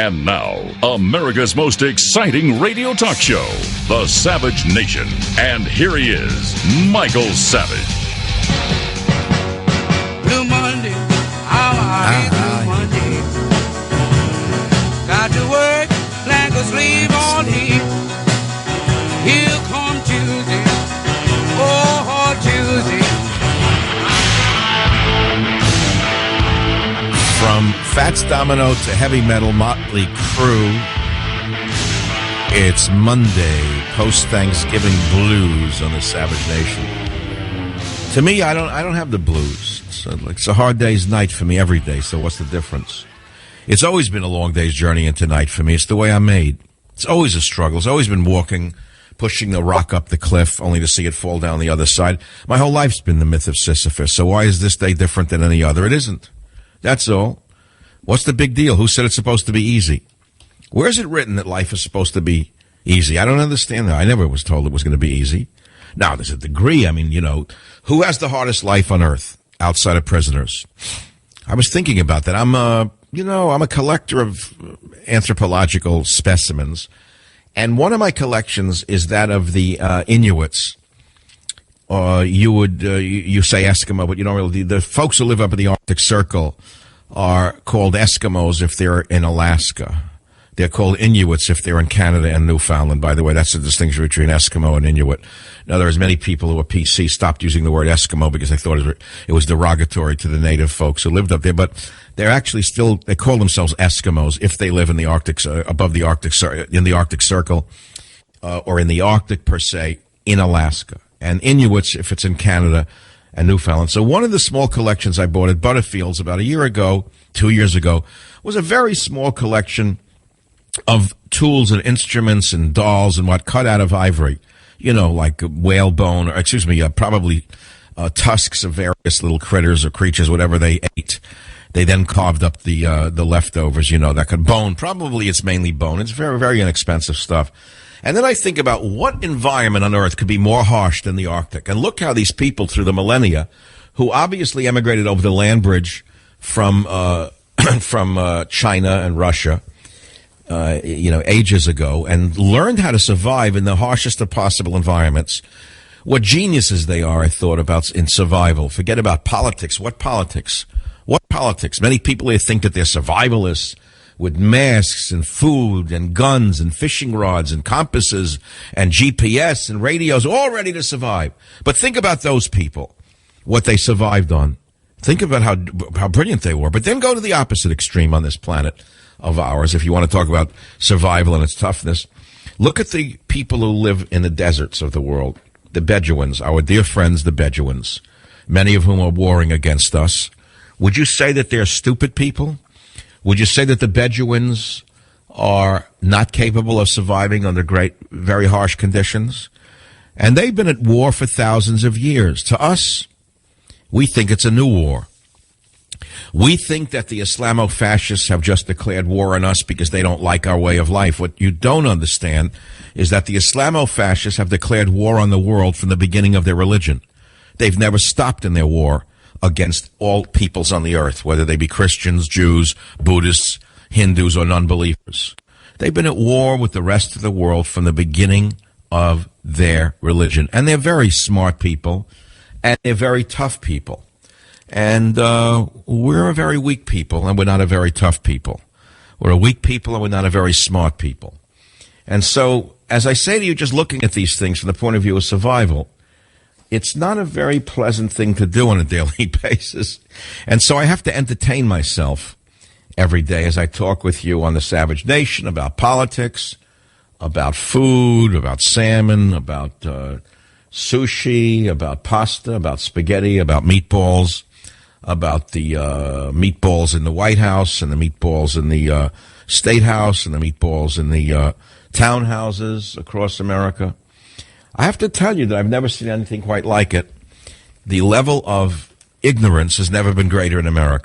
And now, America's most exciting radio talk show, The Savage Nation. And here he is, Michael Savage. Blue Monday, I Blue Monday. Got to work like a slave all day. Here come Tuesday, oh Tuesday. From Fats Domino to heavy metal Motley Crue, it's Monday, post-Thanksgiving blues on the Savage Nation. To me, I don't have the blues. It's a hard day's night for me every day, so what's the difference? It's always been a long day's journey into night for me. It's the way I'm made. It's always a struggle. It's always been walking, pushing the rock up the cliff, only to see it fall down the other side. My whole life's been the myth of Sisyphus, so why is this day different than any other? It isn't. That's all. What's the big deal? Who said it's supposed to be easy? Where is it written that life is supposed to be easy? I don't understand that. I never was told it was going to be easy. Now, there's a degree. I mean, who has the hardest life on earth outside of prisoners? I was thinking about that. I'm a collector of anthropological specimens, and one of my collections is that of the Inuits. You say Eskimo, but you don't really. The folks who live up in the Arctic Circle are called Eskimos if they're in Alaska. They're called Inuits if they're in Canada and Newfoundland. By the way, that's the distinction between Eskimo and Inuit. Now, there are many people who are PC stopped using the word Eskimo because they thought it was derogatory to the native folks who lived up there. But they're actually they call themselves Eskimos if they live in the Arctic, above the Arctic, in the Arctic Circle, or in the Arctic per se, in Alaska. And Inuits if it's in Canada and Newfoundland. So one of the small collections I bought at Butterfield's about 2 years ago, was a very small collection of tools and instruments and dolls and what cut out of ivory, like whalebone, or probably tusks of various little critters or creatures, whatever they ate. They then carved up the leftovers, that could bone. Probably it's mainly bone. It's very, very inexpensive stuff. And then I think about what environment on Earth could be more harsh than the Arctic. And look how these people through the millennia, who obviously emigrated over the land bridge from China and Russia, ages ago, and learned how to survive in the harshest of possible environments. What geniuses they are, I thought about in survival. Forget about politics. What politics? What politics? Many people here think that they're survivalists, with masks and food and guns and fishing rods and compasses and GPS and radios, all ready to survive. But think about those people, what they survived on. Think about how brilliant they were. But then go to the opposite extreme on this planet of ours, if you want to talk about survival and its toughness. Look at the people who live in the deserts of the world, the Bedouins, our dear friends, the Bedouins, many of whom are warring against us. Would you say that they're stupid people? Would you say that the Bedouins are not capable of surviving under very harsh conditions? And they've been at war for thousands of years. To us, we think it's a new war. We think that the Islamo-fascists have just declared war on us because they don't like our way of life. What you don't understand is that the Islamo-fascists have declared war on the world from the beginning of their religion. They've never stopped in their war against all peoples on the earth, whether they be Christians, Jews, Buddhists, Hindus, or non-believers. They've been at war with the rest of the world from the beginning of their religion. And they're very smart people, and they're very tough people. And we're a very weak people, and we're not a very tough people. We're a weak people, and we're not a very smart people. And so, as I say to you, just looking at these things from the point of view of survival, it's not a very pleasant thing to do on a daily basis. And so I have to entertain myself every day as I talk with you on the Savage Nation about politics, about food, about salmon, about sushi, about pasta, about spaghetti, about meatballs, about the meatballs in the White House and the meatballs in the State House and the meatballs in the townhouses across America. I have to tell you that I've never seen anything quite like it. The level of ignorance has never been greater in America.